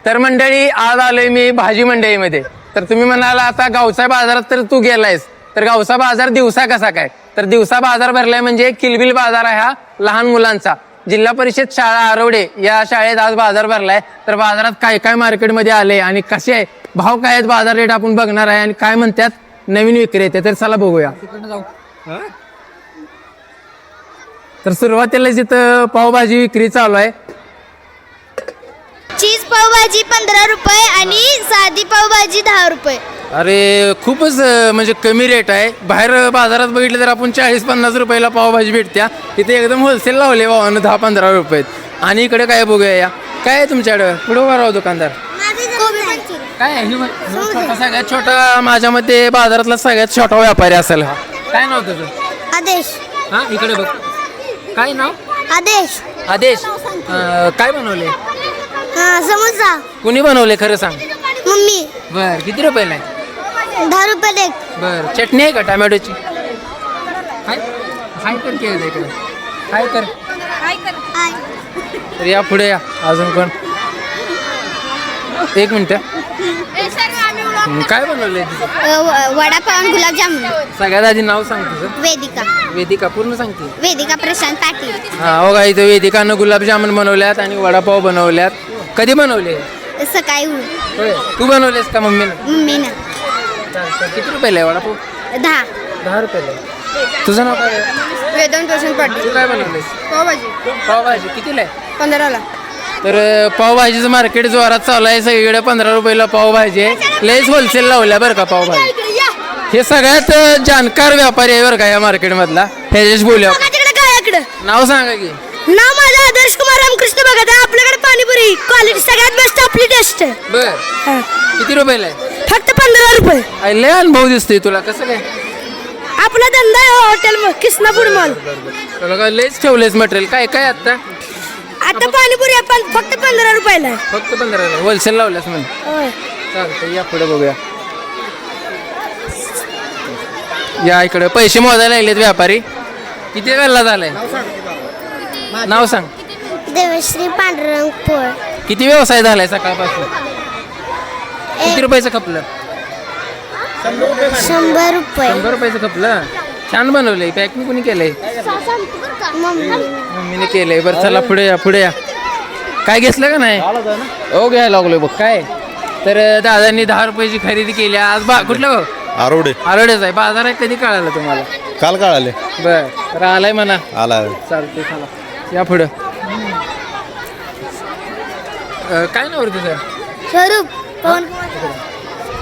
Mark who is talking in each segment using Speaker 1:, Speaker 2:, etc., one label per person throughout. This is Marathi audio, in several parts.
Speaker 1: तर मंडळी आज आलोय मी भाजी मंडईमध्ये. तर तुम्ही म्हणाला आता गावचा बाजारात तर तू गेलायस, तर गावचा बाजार दिवसा कसा काय? तर दिवसा बाजार भरलाय म्हणजे किलबिल बाजार आहे हा लहान मुलांचा. जिल्हा परिषद शाळा आरवडे या शाळेत आज बाजार भरलाय. तर बाजारात काय काय मार्केटमध्ये आले आणि कसे आहे भाव काय आहेत बाजार रेट आपण बघणार आहे आणि काय म्हणतात नवीन विक्रेते. तर चला बघूया. तर सुरुवातीला जिथं पावभाजी विक्री चालू आहे.
Speaker 2: चीज पावभाजी 15 रुपये आणि साधी पावभाजी 10 रुपये.
Speaker 1: अरे खूपच म्हणजे कमी रेट आहे. बाहेर बाजारात बघितलं तर आपण 40-50 रुपयाला पावभाजी भेटत्या. इथे एकदम होलसेल लावले भावानं 10-15 रुपये. आणि इकडे काय बघूया या काय आहे तुमच्याकडे पुढे उभा राहू दुकानदार. काय आहे सगळ्यात छोटा माझ्या मते बाजारातला सगळ्यात छोटा व्यापारी असेल हा. काय नाव तुझं?
Speaker 2: आदेश.
Speaker 1: हा इकडे बघ काय नाव?
Speaker 2: आदेश.
Speaker 1: आदेश. काय बनवले?
Speaker 2: समोसा.
Speaker 1: कुणी बनवले खरं सांग?
Speaker 2: मम्मी.
Speaker 1: बर किती रुपयाला आहे?
Speaker 2: 10 रुपये एक.
Speaker 1: बर चटणी आहे का टमॅटोची? हाय हाय कर की इकडे हाय कर. तर या पुढे या अजून पण एक मिनिट. काय बनवलंय
Speaker 2: वडापाव आणि गुलाबजामुन.
Speaker 1: सगळ्यात आधी नाव सांग तुझं.
Speaker 2: वेदिका.
Speaker 1: वेदिका पूर्ण सांगते.
Speaker 2: वेदिका प्रशांत पाटील.
Speaker 1: हा हो का इथं वेदिकानं गुलाबजामुन बनवल्यात आणि वडापाव बनवल्यात. कधी बनवले?
Speaker 2: सकाळी
Speaker 1: होय तू बनवलेस का मम्मीनं?
Speaker 2: मम्मीनं.
Speaker 1: किती रुपयाला आहे वडापाव?
Speaker 2: 10
Speaker 1: रुपयाला आहे. तुझं नाव काय आहे?
Speaker 2: वेदांत प्रशांत पाटील.
Speaker 1: तू काय बनवलेस?
Speaker 2: पावभाजी.
Speaker 1: पावभाजी कितीला आहे?
Speaker 2: 15ला.
Speaker 1: तर पावभाजीचं मार्केट जोरात चालू आहे. सगळीकडे 15 रुपयाला पावभाजी आहे. लयच होलसेल लावल्या बरं का पावभाजी. हे सगळ्यात जाणकार व्यापारी आहे बरं का या मार्केट मधला. ह्याच्याशी बोलूया. नाव सांगा की.
Speaker 2: नाव माझं आदर्श कुमार रामकृष्ण बघत आहे. आपल्याकडे पाणीपुरी क्वालिटी सगळ्यात बेस्ट आपली टेस्ट आहे.
Speaker 1: बर किती रुपयाला आहे?
Speaker 2: फक्त 15 रुपये.
Speaker 1: लय अनुभव दिसतोय तुला. कसं काय?
Speaker 2: आपला धंदा आहे हॉटेल कृष्णापूर मॉल.
Speaker 1: तुला काय लयच ठेवलेस मटेरियल काय काय आता
Speaker 2: पाणीपुरी आपण फक्त 15 रुपयाला आहे.
Speaker 1: फक्त 15 होलसेल लावल्यास म्हणजे चालतं. या पुढे बघूया. या इकडे पैसे मोजायला लागलेत व्यापारी. किती वेळेला झालाय? नाव सांग.
Speaker 2: देवश्री पांडुरंग पोळ.
Speaker 1: किती व्यवसाय झालाय सकाळपासून? किती रुपयाचं खपलं?
Speaker 2: 100 रुपये.
Speaker 1: 100 रुपयाचं खपलं. छान बनवलंय. पॅकिंग कोणी केलंय? मम्मीने केलंय. बरं चला पुढे या पुढे या. काय घेतलं का नाही? हो घ्यायला लागलोय बघ. काय तर दादांनी 10 रुपयाची खरेदी केली आज. कुठलं भाऊ?
Speaker 3: आरवडे.
Speaker 1: आरवडेच आहे. बाजार आहे कधी कळालं तुम्हाला?
Speaker 3: काल कळाले.
Speaker 1: बर तर आलाय म्हणा.
Speaker 3: आला.
Speaker 1: चालते चला या पुढं. काय नाव तुझं?
Speaker 2: स्वरूप पवन.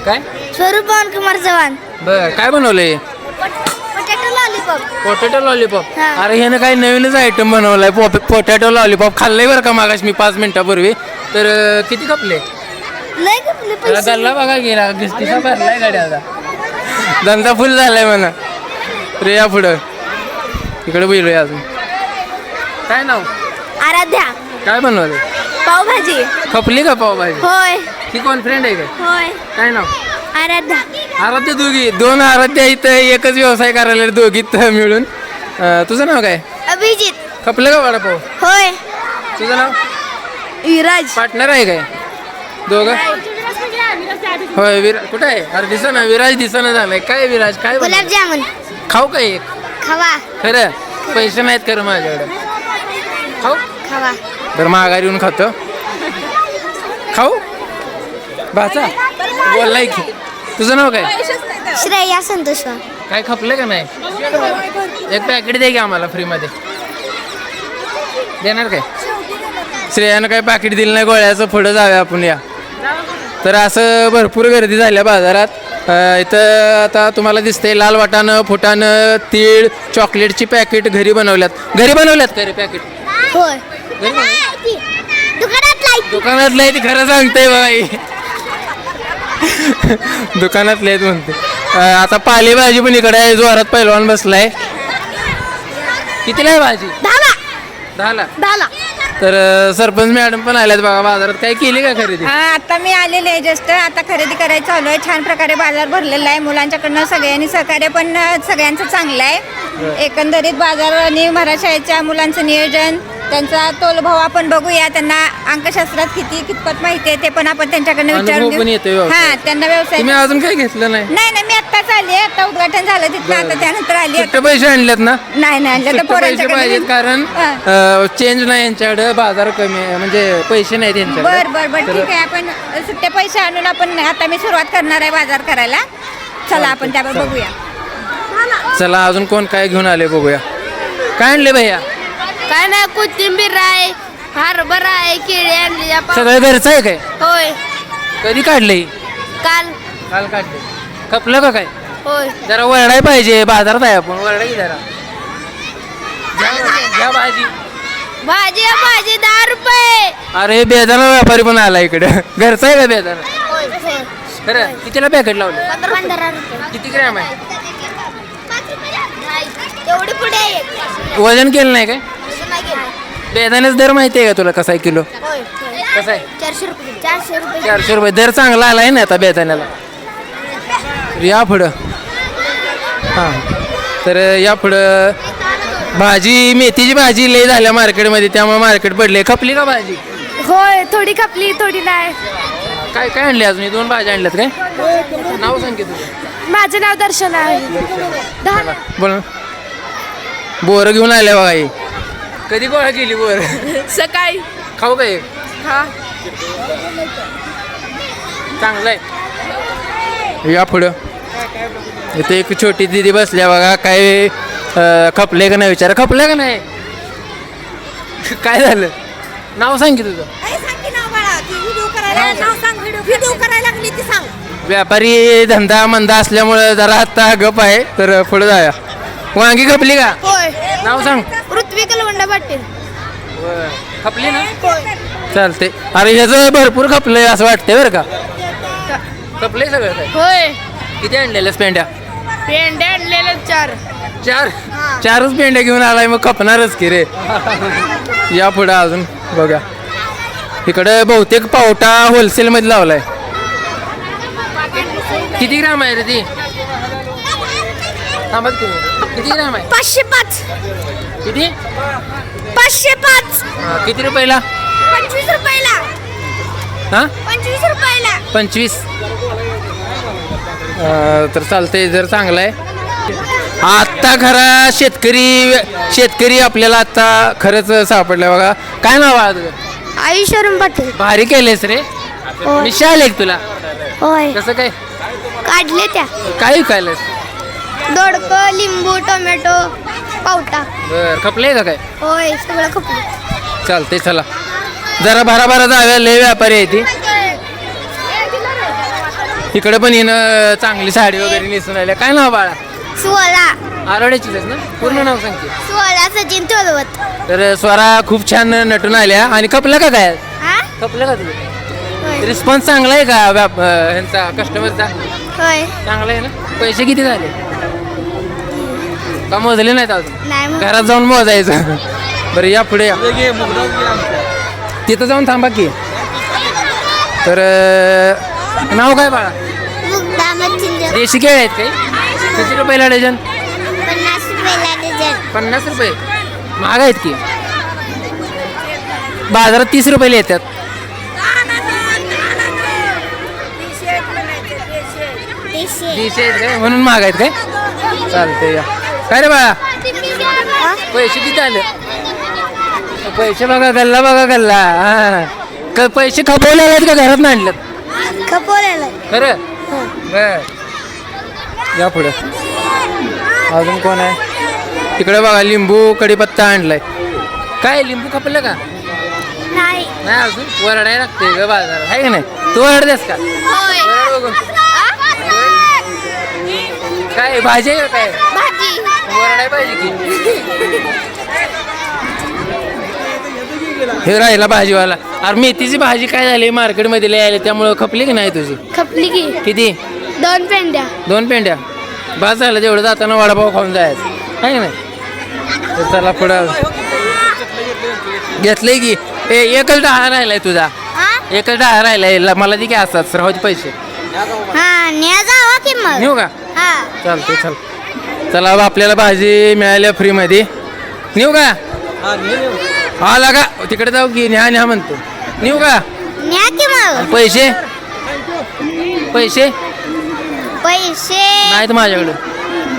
Speaker 1: काय?
Speaker 2: स्वरूप पवन कुमार चव्हाण.
Speaker 1: बर काय बनवलंय?
Speaker 2: Potato lollipop.
Speaker 1: Potato lollipop.
Speaker 2: हा.
Speaker 1: अरे ह्यानं काही नवीनच आयटम बनवलाय. पोटॅटो लॉलीपॉप खाल्लंय बरं का मागाश मी 5 मिनिटापूर्वी. तर किती खपले?
Speaker 2: लय कपले
Speaker 1: त्याला
Speaker 2: पैसे.
Speaker 1: गल्ला बघा गेला किस्तीचा भरलाय गाड्याचा. धंदा फुल झालाय म्हणा. रे या पुढं इकडे बोलूया अजून. काय नाव?
Speaker 2: आराध्या.
Speaker 1: काय बनवले?
Speaker 2: पावभाजी.
Speaker 1: खपली का पावभाजी?
Speaker 2: होय.
Speaker 1: ही कोण फ्रेंड आहे का?
Speaker 2: होय.
Speaker 1: काय नाव?
Speaker 2: आराध्या.
Speaker 1: आराध्या. दोघी 2 आराध्या इथं एकच व्यवसाय करायला दोघीत मिळून. तुझं नाव काय?
Speaker 2: अभिजित.
Speaker 1: खपलं का वडापाव?
Speaker 2: होय.
Speaker 1: तुझं नाव?
Speaker 2: विराज.
Speaker 1: पार्टनर आहे काय दोघं? होय. विराज कुठं आहे? अरे दिसना विराज दिसना झालाय. काय विराज काय बनवलं?
Speaker 2: गुलाबजामुन.
Speaker 1: खाऊ का एक?
Speaker 2: खवा.
Speaker 1: खरं पैसे नाहीत खरं माझ्याकडे. खाऊ?
Speaker 2: खवा.
Speaker 1: बरं माघारी येऊन खातो. खाऊ भाचा बोललाय की. तुझं नाव काय?
Speaker 2: श्रेया संतोष.
Speaker 1: काय खपलं का नाही? एक पॅकेट दे की आम्हाला फ्रीमध्ये. देणार काय? श्रेयानं काय पॅकेट दिलं नाही गोळ्याचं. पुढं जाऊया आपण या. तर असं भरपूर गर्दी झाल्या बाजारात. इथं आता तुम्हाला दिसतंय लाल वाटाणं फुटाणं तीळ चॉकलेटची पॅकेट घरी बनवल्यात. घरी बनवल्यात का रे पॅकेट?
Speaker 2: होय.
Speaker 1: दुकानातलं आहे ती खरं सांगते बाई. दुकानातले आहेत म्हणते. आता पालेभाजी पण इकडे आहे. जोरात पहिलवान बसलाय. कितीला आहे भाजी? 10ला. तर सरपंच मॅडम पण आल्यात बघा बाजारात. काय केली का खरेदी?
Speaker 4: आता मी आलेले आहे जस्ट. आता खरेदी करायचं चालू आहे. छान प्रकारे बाजार भरलेला आहे. मुलांच्याकडनं सगळ्यांनी सहकार्य पण सगळ्यांचं चांगलं आहे. एकंदरीत बाजार आणि मराठी शाळेच्या मुलांचं नियोजन त्यांचा तोलभाव आपण बघूया. त्यांना अंकशास्त्रात कितपत माहिती आहे ते पण आपण त्यांच्याकडनं
Speaker 1: अनुभव पण येतोय व्यवसायात.
Speaker 4: हा, त्यांना व्यवसाय
Speaker 1: तुम्ही अजून काही घेतलं नाही?
Speaker 4: नाही मी आत्ताच आली, आता उद्घाटन झालं तिथं, आता त्यानंतर आली.
Speaker 1: सुट्टे पैसे आणलेत ना?
Speaker 4: नाही आणलं तर
Speaker 1: सुट्टे पैसे
Speaker 4: पोरांच्याकडनं.
Speaker 1: पाहिजेत कारण
Speaker 4: हा.
Speaker 1: चेंज नाही यांच्याकडे, बाजार कमी आहे, म्हणजे पैसे नाही त्यांच्याकडे.
Speaker 4: बर ठीक आहे. आपण सुट्टे पैसे आणून आपण आता मी सुरुवात करणार आहे बाजार करायला. चला आपण त्यावर बघूया.
Speaker 1: चला अजून कोण काय घेऊन आले बघूया. काय आणले भैया?
Speaker 2: काय नाही, कोथिंबीर आहे, हरभरा आहे, केळी आणली
Speaker 1: सगळं घरचं आहे काय?
Speaker 2: होय.
Speaker 1: कधी काढले?
Speaker 2: काल.
Speaker 1: काल काढले. खपलं का काय?
Speaker 2: होय.
Speaker 1: जरा वरडाय पाहिजे, बाजारात आहे आपण, वरडा की जरा. घ्या भाजी.
Speaker 2: भाजी 10 रुपये.
Speaker 1: अरे बेदाना व्यापारी पण आला इकडे. घरचा आहे का बेदाना? खरं कितीला पॅकेट लावलं?
Speaker 2: 15 रुपये.
Speaker 1: किती ग्रॅम आहे?
Speaker 2: एवढी पुढे आहे.
Speaker 1: वजन केलं नाही काय? बेदाण्याच दर माहिती आहे का तुला कसा आहे किलो?
Speaker 2: होय.
Speaker 1: कसा आहे?
Speaker 2: 400 रुपये. 400 रुपये.
Speaker 1: 400 रुपये. दर चांगला आलाय ना आता बेदाण्याला. या पुढं. हां तर या पुढं भाजी, मेथीची भाजी लई झाल्या मार्केटमध्ये, त्यामुळे मार्केट पडले. खपली का भाजी?
Speaker 2: होय, थोडी खपली थोडी नाही.
Speaker 1: काय काय आणले अजून? 2 भाज्या आणल्यात काय? नाव सांग की तुझं.
Speaker 2: माझं नाव दर्शना आहे.
Speaker 1: बोल ना. बोरं घेऊन आले बघा ही. कधी गोळा केली बोर?
Speaker 2: सकाळी.
Speaker 1: खाऊ का एक?
Speaker 2: हा.
Speaker 1: चांगलं आहे. या पुढं इथे एक छोटी दिदी बसल्या बघा. काय खपले का नाही विचारा. खपले का नाही? काय झालं? नाव सांग की तुझं. व्यापारी धंदा मंदा असल्यामुळं जरा आता गप आहे, तर पुढे जाऊया. वांगी खपली का?
Speaker 2: होय.
Speaker 1: नाव सांग.
Speaker 2: पृथ्वी कलवंडा पाटील.
Speaker 1: खपली ना? चालते. अरे ह्याचं भरपूर खपलंय असं वाटतंय बरं का. खपलंय सगळं काय?
Speaker 2: होय.
Speaker 1: किती आणलेल्यास पेंड्या?
Speaker 2: पेंड्या आणलेल्या 4.
Speaker 1: 4च पेंड्या घेऊन आलाय, मग खपणारच की रे. या पुढं अजून बघा. इकडे बहुतेक पावटा होलसेल मध्ये लावलाय. किती ग्राम आहे रे ती? थांबा तुम्ही. किती ग्राम आहे?
Speaker 2: 505.
Speaker 1: किती?
Speaker 2: 505.
Speaker 1: किती रुपयाला?
Speaker 2: 25 रुपयाला.
Speaker 1: हा
Speaker 2: 25 रुपयाला.
Speaker 1: 25. तर चालतंय, जर चांगलं आहे. आत्ता खरा शेतकरी आपल्याला आता खरंच सापडलाय बघा. काय नाव आहे तुझं?
Speaker 2: आयुष्यरम पाटील.
Speaker 1: भारी केलेस रे. मिशाल एक तुला.
Speaker 2: होय.
Speaker 1: कसं काय?
Speaker 2: काढले त्या.
Speaker 1: काय विकायलास?
Speaker 2: दोडकं, लिंबू, टोमॅटो, पावटा.
Speaker 1: बर खपले का काय?
Speaker 2: होय, सगळं खपलं.
Speaker 1: चालते चला. जरा भराभरा जाव्या, लय व्यापारी आहे ती. इकडे पण येणं चांगली साडी वगैरे नेसून आल्या. काय नाव बाळा?
Speaker 2: स्वरा.
Speaker 1: आरवड्याचीच ना? पूर्ण नाव सांगते.
Speaker 2: स्वरा सचिन तोलवत.
Speaker 1: तर स्वरा खूप छान नटून आल्या. आणि खपलं का काय?
Speaker 2: हा?
Speaker 1: खपलं का तुझं?
Speaker 2: होय.
Speaker 1: रिस्पॉन्स चांगला आहे का ह्यांचा, कस्टमरचा?
Speaker 2: होय.
Speaker 1: चांगला आहे ना? पैसे किती झाले? का मोजले नाहीत अजून?
Speaker 2: नाही मग.
Speaker 1: घरात जाऊन मोजायचं. बरं या पुढे या. तिथं जाऊन थांबा की. तर नाव काय बाळा? देशी केळ आहेत काही? किती रुपयाला डझन?
Speaker 2: 50 रुपयाला डझन.
Speaker 1: 50 रुपये? महाग आहेत की. बाजारात 30 रुपयाला येतात. देशी आहेत काय म्हणून महाग आहेत काय? चालते या. काय रे बाळा, पैसे किती आले? पैसे बघा गल्ला, बघा गल्ला. हा पैसे खपवले आहेत का घरात आणलेत?
Speaker 2: खपवलेलं.
Speaker 1: खरं? बर या पुढे. अजून कोण आहे? तिकडे बघा लिंबू कढीपत्ता आणलाय. काय लिंबू खपलं का?
Speaker 2: नाही.
Speaker 1: नाही अजून. वरडाय लागते ग बाजारात, आहे का नाही? तू वरडतेस का? वरड बघू. काय भाजी आहे का काय?
Speaker 2: भाजी.
Speaker 1: वरडाय पाहिजे की. हे राहिला भाजीवाला. अरे मेथीची भाजी काय झाली मार्केटमध्ये लय आली, त्यामुळं खपली की नाही तुझी?
Speaker 2: खपली की.
Speaker 1: किती?
Speaker 2: 2 पेंड्या.
Speaker 1: 2 पेंड्या? बस झालं, जेवढं जाताना वडापाव खाऊन जायचं, आहे की नाही? तर चला पुढं. घेतलंय की. एकच डहा राहिलाय तुझा. एकच डहा राहिलाय. मला ती काय असतात राहू पैसे.
Speaker 2: हा न्या जावा की मग.
Speaker 1: नेऊ का?
Speaker 2: हा.
Speaker 1: चालते चल. चला आपल्याला भाजी मिळाल्या फ्रीमध्ये. नेऊ का? आला का तिकडे जाऊ की न्या म्हणतो नेऊ का
Speaker 2: न्या की मग
Speaker 1: पैसे पैसे
Speaker 2: पैसे
Speaker 1: नाहीत माझ्याकडे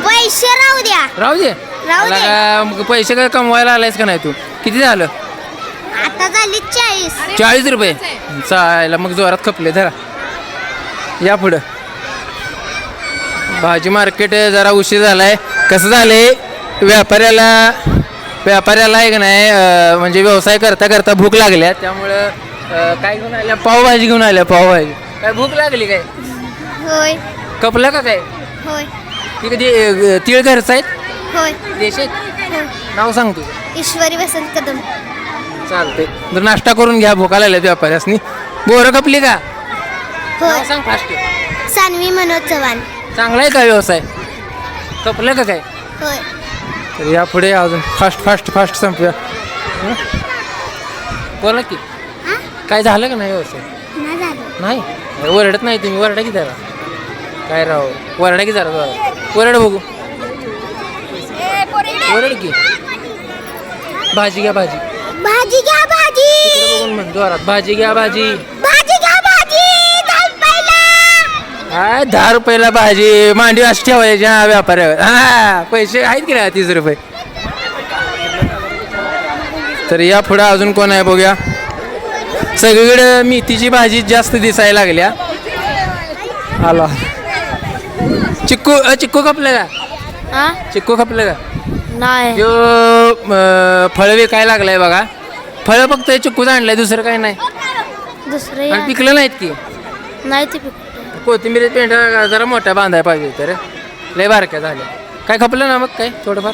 Speaker 2: पैसे राहू द्या
Speaker 1: राहू दे
Speaker 2: राहू दे.
Speaker 1: आला का? मग पैसे काय कमवायला आलायस का नाही तू किती झालं
Speaker 2: आता झाली 40.
Speaker 1: 40 रुपये चायला मग जोरात खपले धरा या पुढं भाजी मार्केट जरा उशीर झालाय कसं झालंय व्यापाऱ्याला आहे का नाही म्हणजे व्यवसाय करता करता भूक लागल्या त्यामुळं काय घेऊन आल्या पावभाजी घेऊन आल्या पावभाजी काय भूक लागली काय
Speaker 2: होय
Speaker 1: कपलं का काय
Speaker 2: होय
Speaker 1: ती कधी तीळ घरचं आहेत
Speaker 2: होय
Speaker 1: देशात
Speaker 2: होय.
Speaker 1: नाव सांगतो
Speaker 2: ईश्वरी वसंत कदम.
Speaker 1: चालते तर नाश्ता करून घ्या भुका लागल्या व्यापाऱ्यासनी बोरं कपली का
Speaker 2: होय
Speaker 1: नाव सांग फास्ट
Speaker 2: सानवी मनोज चव्हाण.
Speaker 1: चांगला आहे का व्यवसाय कपलं का काय
Speaker 2: होय
Speaker 1: तर यापुढे अजून फास्ट संपूया हं? बोला की
Speaker 2: हा
Speaker 1: काय झालं का नाही व्यवसाय
Speaker 2: नाही झालं.
Speaker 1: नाही वरडत नाही तुम्ही वरडा की जरा काय राव वरडा की जरा वरड बघू वरड की भाजी घ्या भाजी
Speaker 2: भाजी घ्या भाजी
Speaker 1: तिकडे बघून म्हणतो जोरात भाजी घ्या भाजी
Speaker 2: भाजी घ्या भाजी 10 रुपयाला.
Speaker 1: काय 10 रुपयाला भाजी मांडी अशी ठेवायच्या व्यापाऱ्यावर हा पैसे आहेत की नाही 30 रुपये तर या पुढे अजून कोण आहे बघूया सगळीकडे मेथीची भाजी जास्त दिसायला लागल्या आला चिक्कू खपलं का
Speaker 2: हा
Speaker 1: चिक्कू खपलं का
Speaker 2: नाही
Speaker 1: यो फळं विकायला लागलाय बघा फळं फक्त चिक्कूच आणलंय दुसरं काही नाही
Speaker 2: दुसरे
Speaker 1: आणि पिकलं नाहीत की
Speaker 2: नाही ते
Speaker 1: कोथिंबीर पेंढा जरा मोठ्या बांधाय पाहिजे तर लय बारक्या झाल्या काय खपलं ना मग काय थोडंफार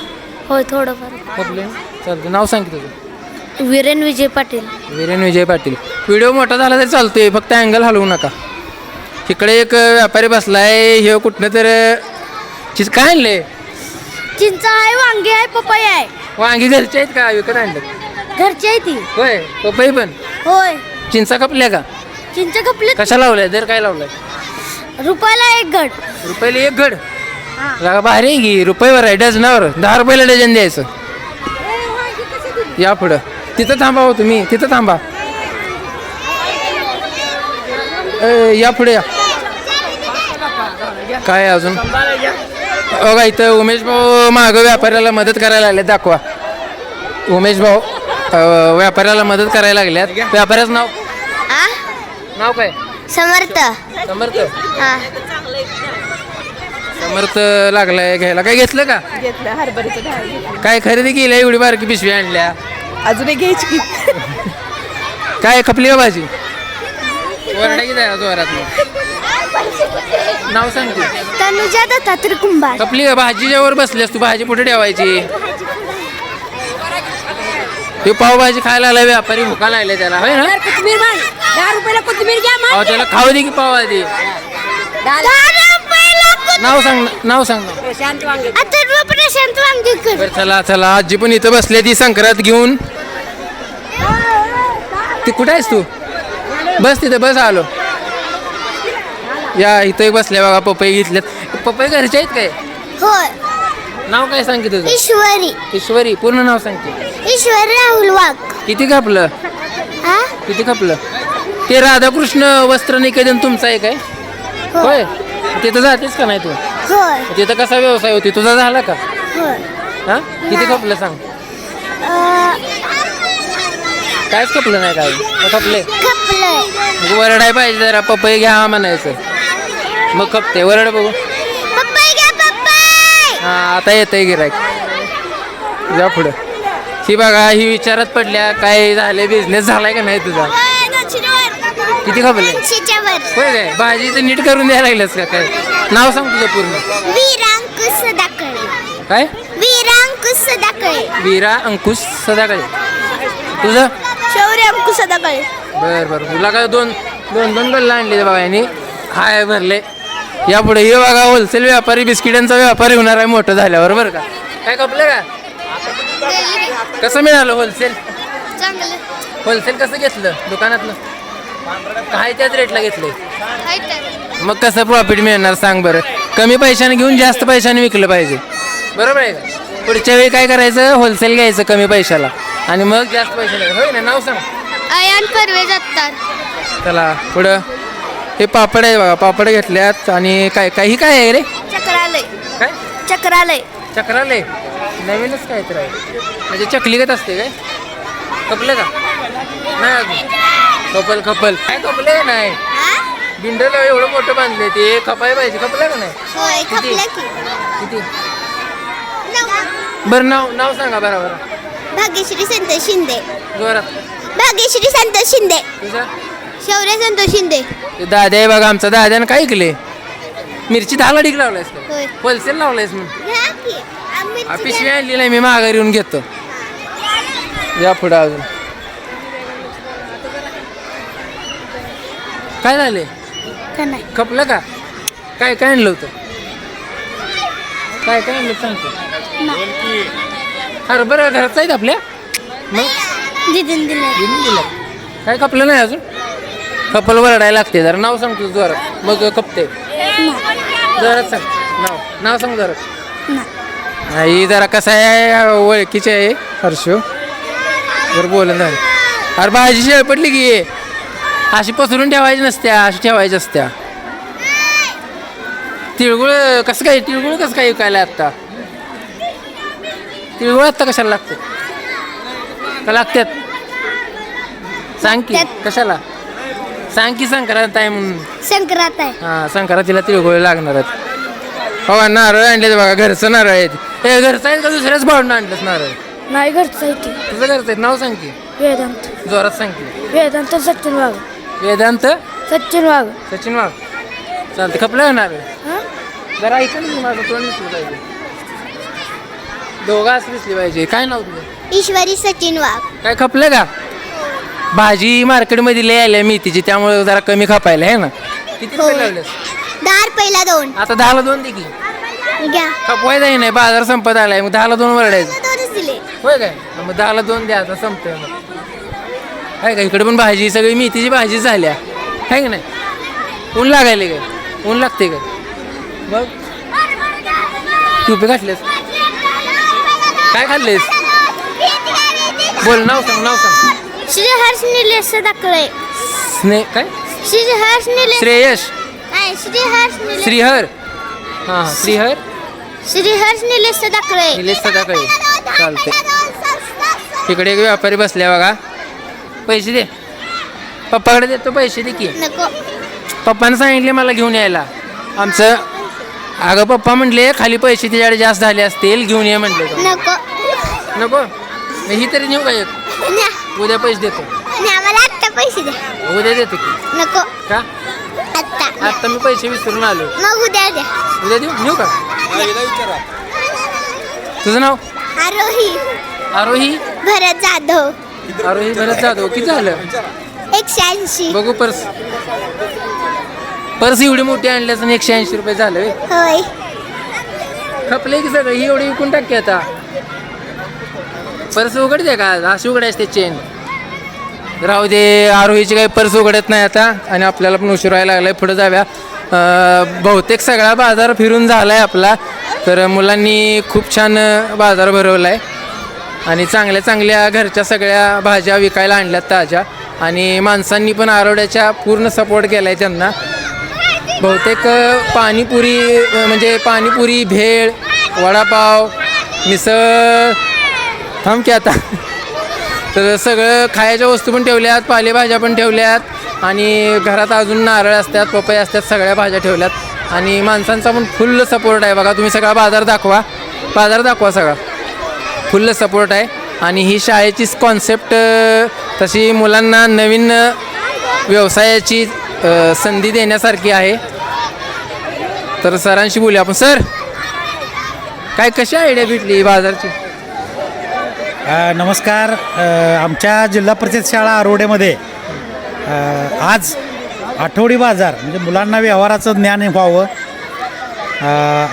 Speaker 2: होय थोडंफार.
Speaker 1: खपलं चालतं नाव सांग की तुझं
Speaker 2: वीरेन विजय पाटील.
Speaker 1: वीरेन विजय पाटील व्हिडिओ मोठा झाला तरी चालतोय फक्त अँगल हलवू नका इकडे एक व्यापारी बसलाय हे कुठनं तर चीज काय आणले
Speaker 2: चिंच आहे वांगी आहे पपई आहे
Speaker 1: वांगी घरचे आहेत का विकत आणलं
Speaker 2: घरची आहे ती.
Speaker 1: होय पपई पण
Speaker 2: होय
Speaker 1: चिंचा खपल्या का
Speaker 2: चिंच कपले
Speaker 1: कशा लावलाय दर काय लावलाय
Speaker 2: रुपयाला 1 घड.
Speaker 1: रुपयाला 1 घड लागा भारी आहे की रुपयावर आहे डझनावर 10 रुपयाला डझन द्यायचं या पुढं तिथं थांबा हो तुम्ही तिथं थांबा या पुढे या काय अजून बघा इथं उमेश भाऊ मागं व्यापाऱ्याला मदत करायला लागले दाखवा उमेश भाऊ व्यापाऱ्याला मदत करायला लागल्यात व्यापाऱ्याचं नाव काय
Speaker 2: समर्थ.
Speaker 1: समर्थ
Speaker 2: हा
Speaker 1: समर्थ लागलाय घ्यायला काय घेतलं का
Speaker 3: घेतलं हरभऱ्याचं डाळ घेतलं.
Speaker 1: काय खरेदी केली एवढी बारकी पिशवी आणल्या
Speaker 3: अजून एक घ्यायची की
Speaker 1: काय खपली का भाजी वरडा की जाय जोरात नाव सांगते
Speaker 2: तनुजा दत्तात्रय कुंभार.
Speaker 1: खपली का भाजीच्या वर बसलीस तू भाजी कुठे ठेवायची तू पावभाजी खायला आलाय व्यापारी भुका लागले त्याला होय ना
Speaker 3: कोथिंबीर 10 रुपयाला कोथिंबीर घ्या
Speaker 1: अहो, त्याला खाऊ दे की पावभाजी नाव सांग ना
Speaker 3: शांत वांगे
Speaker 2: अथर्व प्रशांत वांगीकर.
Speaker 1: बरं चला आजी पण इथं बसले ती संक्रांत घेऊन ती कुठे आहेस तू बस तिथं बस आलो या इथं बसल्या बघा पपई घेतल्यात पपई घरचे आहेत काय
Speaker 2: होय
Speaker 1: नाव काय सांग की तुझं
Speaker 2: ईश्वरी
Speaker 1: ईश्वरी पूर्ण नाव सांगते
Speaker 2: ईश्वरी राहुल वाघ.
Speaker 1: किती खपलं
Speaker 2: हा
Speaker 1: किती खपलं ते राधाकृष्ण वस्त्र निकेतन तुमचं आहे काय होय तिथं जातेस का नाही तू
Speaker 2: होय
Speaker 1: तिथं कसा व्यवसाय होती तुझा झाला का
Speaker 2: होय
Speaker 1: हा किती खपलं सांग कायच खपलं नाही काय खपले
Speaker 2: खपलंय.
Speaker 1: वरडाय पाहिजे जरा पपई घ्या म्हणायचं मग खपते वरड बघू
Speaker 2: पप्पाई घ्या पप्पाई.
Speaker 1: हा आता येतंय गिरायक जा पुढं ही बघा ही विचारात पडल्या काय झाले बिझनेस झालाय का नाही तुझा किती खपले होय काय भाजी तर नीट करून द्यायला लागलंस का काय नाव सांग तुझं पूर्ण
Speaker 2: वीरांकुश सदाकळे.
Speaker 1: काय
Speaker 2: वीरांकुश सदाकळे.
Speaker 1: वीरा अंकुश सदाकळे तुझं
Speaker 2: शौर्य अंकुश सदाकळे.
Speaker 1: बर तुला काय दोन गल्ला आणले बघा यांनी हाय भरले यापुढे हे बघा होलसेल व्यापारी बिस्किटांचा व्यापारी होणार आहे मोठं झाल्यावर बरं का काय खपलं का कसं मिळालं होलसेल
Speaker 2: चांगलं
Speaker 1: होलसेल कसं घेतलं दुकानातलं काय त्याच रेटला घेतलंय मग कसं प्रॉफिट मिळणार सांग बरं कमी पैशाने घेऊन जास्त पैशाने विकलं पाहिजे बरोबर आहे का पुढच्या वेळी काय करायचं होलसेल घ्यायचं कमी पैशाला आणि मग जास्त पैसे लागले होय ना. नाव सांग.
Speaker 2: अयान परवेज अत्तार.
Speaker 1: चला पुढं. हे पापड आहे बघा, पापड घेतल्यात. आणि काय काय ही काय आहे रे?
Speaker 2: चक्रालय.
Speaker 1: काय
Speaker 2: चक्रालय.
Speaker 1: चक्रालय? नवीनच काय तर आहे म्हणजे चकलीगत असते काय? खपलं का नाही अजून? खपल खपल काय खपलं का नाही? बिंडल एवढं मोठं बांधले ते खपाय पाहिजे. खपलं का नाही?
Speaker 2: होय
Speaker 1: किती?
Speaker 2: खपलं की.
Speaker 1: किती? बरं नाव सांगा बरोबर.
Speaker 2: भाग्यश्री संतोष शिंदे.
Speaker 1: जोरात.
Speaker 2: भाग्यश्री संतोष शिंदे.
Speaker 1: तुझा?
Speaker 2: शौर्य संतोष शिंदे.
Speaker 1: ते दादा आहे बघा आमचा. दाद्यानं काय केले? मिरची 10ला ढीक लावलायस का?
Speaker 2: होय.
Speaker 1: होलसेल लावलायस मग?
Speaker 2: घ्या की. आम्ही
Speaker 1: पिशवी आणली नाही मी, माघारी येऊन घेतो. या पुढं अजून काय झाले?
Speaker 2: का नाही.
Speaker 1: खपलं का? काय काय आणलं होतं? काय काय आणलं सांगतो. हरभरा घरचा आहेत आपल्या? मग
Speaker 2: दिदीन दिले.
Speaker 1: घेऊन दिलं. काय खपलं नाही अजून? खपल वरडायला लागते जरा. नाव सांगतो जोरात मग खपते. जोरात सांग नाव सांग जोरात. नाही जरा कसं आहे ओळखीचे आहे हर्षो बरं बोलून झालं. अरे भाजी शेळ पडली की अशी पसरून ठेवायची नसत्या, अशी ठेवायची असत्या. तिळगुळ कसं काय? तिळगुळ कसं काय विकायला आत्ता? तिळगुळ आत्ता कशाला लागतं? का लागतात? सांग की कशाला? सांग की संक्रांत आहे म्हणून.
Speaker 2: संक्रांत आहे.
Speaker 1: हां संक्रांतीला तिळगुळ लागणार आहेत. हो नारळ आणले बघा. घरचं नारळ आहेत. हे घरचं आहे का दुसऱ्याच भावून आणलंच नारळ?
Speaker 2: नाही घरचं आहे ते.
Speaker 1: तुझं घरचं आहे. नाव सांग की.
Speaker 2: वेदांत.
Speaker 1: जोरात सांग की.
Speaker 2: वेदांत सचिन वाघ.
Speaker 1: वेदांत
Speaker 2: सचिन वाघ.
Speaker 1: सचिन वाघ. चालतं. खपलं का नारळ? जरा ऐका ना माझं तोंड दिसलं पाहिजे. दोघं असं दिसली पाहिजे. काय नाव तुझं?
Speaker 2: ईश्वरी सचिन वाघ.
Speaker 1: काय खपलं का? भाजी मार्केटमध्ये लय आल्या मेथीची त्यामुळे जरा कमी खपायला आहे ना. किती रुपये लावलेस?
Speaker 2: 10 रुपयाला 2.
Speaker 1: आता 10ला 2 दे की.
Speaker 2: घ्या.
Speaker 1: खपवायचं नाही. बाजार संपत आलाय मग 10ला 2 वरडायचं.
Speaker 2: 2च दिले.
Speaker 1: होय काय? मग 10ला 2 द्या. आता संपतंय मग. आहे का? इकडे पण भाजी सगळी मेथीची भाजी झाल्या आहे का नाही? ऊन लागायले काय? ऊन लागते काय? मग टोपी घातलेस? काय खाल्लेस? बोल नाव सांग.
Speaker 2: श्रीहर्ष निलेश दाखले.
Speaker 1: काय?
Speaker 2: श्रीहर्ष निलेश.
Speaker 1: श्रेयश
Speaker 2: नाही श्रीहर्ष निलेश.
Speaker 1: श्रीहर. हां श्रीहर.
Speaker 2: श्रीहर्ष निलेश दाखले.
Speaker 1: निलेश सदाकडे. चालते. तिकडे एक व्यापारी बसल्या बघा. पैसे दे. पप्पाकडे देतो पैसे दे की.
Speaker 2: नको.
Speaker 1: पप्पानं सांगितले मला घेऊन यायला. आमचं अगं पप्पा म्हटले खाली पैसे तिच्याकडे जास्त झाले असतील घेऊन ये म्हटले.
Speaker 2: नको.
Speaker 1: नको ही तरी नेऊ का एक?
Speaker 2: न्या.
Speaker 1: उद्या पैसे देतो.
Speaker 2: आम्हाला आत्ता पैसे द्या.
Speaker 1: उद्या देतो की.
Speaker 2: नको.
Speaker 1: का?
Speaker 2: आत्ता.
Speaker 1: आत्ता मी पैसे विसरून आलो.
Speaker 2: मग उद्या द्या.
Speaker 1: उद्या देऊ नेऊ का? तुझं नाव?
Speaker 2: आरोही.
Speaker 1: आरोही.
Speaker 2: भरत जाधव.
Speaker 1: आरोही भरत जाधव. किती झालं?
Speaker 2: 180.
Speaker 1: बघू पर्स. पर्स एवढी मोठी आणल्यास आणि 180 रुपये झालं व्हय?
Speaker 2: होय.
Speaker 1: खपले की सगळं. ही एवढी विकून टाक की आता. पर्स उघडते का? अशी उघडायच ते चेन. राहू दे. आरोहीची काही पर्स उघडत नाही आता. आणि आपल्याला पण उशीर व्हायला लागलाय. पुढे जाव्या. बहुतेक सगळा बाजार फिरून झालाय आपला. तर मुलांनी खूप छान बाजार भरवलाय आणि चांगल्या चांगल्या घरच्या सगळ्या भाज्या विकायला आणल्यात ताज्या. आणि माणसांनी पण आरोड्याच्या पूर्ण सपोर्ट केलाय त्यांना. बहुतेक पाणीपुरी भेळ वडापाव मिसळ थांब की आता. तर सगळं खायच्या वस्तू पण ठेवल्यात. पालेभाज्या पण ठेवल्यात. आणि घरात अजून नारळ असतात पपई असतात. सगळ्या भाज्या ठेवल्यात. आणि माणसांचा पण फुल्ल सपोर्ट आहे बघा. तुम्ही सगळा बाजार दाखवा सगळा. फुल्ल सपोर्ट आहे. आणि ही शाळेची कॉन्सेप्ट तशी मुलांना नवीन व्यवसायाची संधी देण्यासारखी आहे. तर सरांशी बोलूया आपण. सर काय कशी आयडिया भेटली बाजारची?
Speaker 5: नमस्कार. आमच्या जिल्हा परिषद शाळा आरोड्यामध्ये आज आठवडी बाजार म्हणजे मुलांना व्यवहाराचं ज्ञान व्हावं,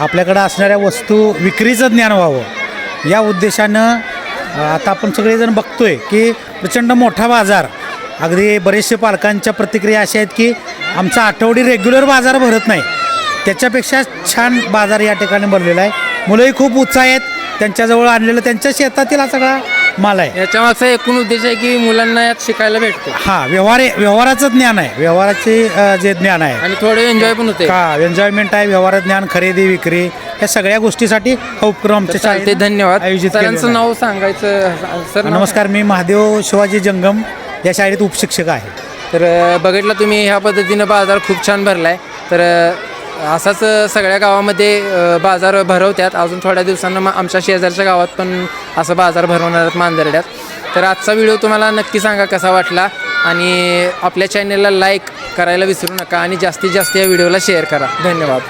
Speaker 5: आपल्याकडं असणाऱ्या वस्तू विक्रीचं ज्ञान व्हावं या उद्देशानं आता आपण सगळेजण बघतोय की प्रचंड मोठा बाजार. अगदी बरेचसे पालकांच्या प्रतिक्रिया अशा आहेत की आमचा आठवडी रेग्युलर बाजार भरत नाही, त्याच्यापेक्षा छान बाजार या ठिकाणी भरलेला आहे. मुलंही खूप उत्साह आहेत. त्यांच्याजवळ आणलेलं त्यांच्या शेतातील हा सगळा माल आहे.
Speaker 1: याच्या मागचा एकूण उद्देश आहे की मुलांना यात शिकायला भेटते
Speaker 5: हां, व्यवहाराचं ज्ञान आहे, व्यवहाराचे जे ज्ञान आहे
Speaker 1: आणि थोडे एन्जॉय पण होते.
Speaker 5: का एन्जॉयमेंट आहे, व्यवहार ज्ञान, खरेदी विक्री, या सगळ्या गोष्टीसाठी हा उपक्रम आमच्या
Speaker 1: चालते,
Speaker 5: शाळेत
Speaker 1: धन्यवाद.
Speaker 5: आयोजित केलेला
Speaker 1: सरांचं
Speaker 5: आहे.
Speaker 1: नाव सांगायचं सर.
Speaker 5: नमस्कार, मी महादेव शिवाजी जंगम या शाळेत उपशिक्षक आहे.
Speaker 1: तर बघितलं तुम्ही ह्या पद्धतीनं बाजार खूप छान भरला आहे. तर असाच सगळ्या गावामध्ये बाजार भरवतात. अजून थोड्या दिवसांना आमच्या शेजारच्या गावात पण असं बाजार भरवणार आहेत मांजरड्यात. तर आजचा व्हिडिओ तुम्हाला नक्की सांगा कसा वाटला आणि आपल्या चॅनलला लाईक करायला विसरू नका आणि जास्तीत जास्त या व्हिडिओला शेअर करा. धन्यवाद.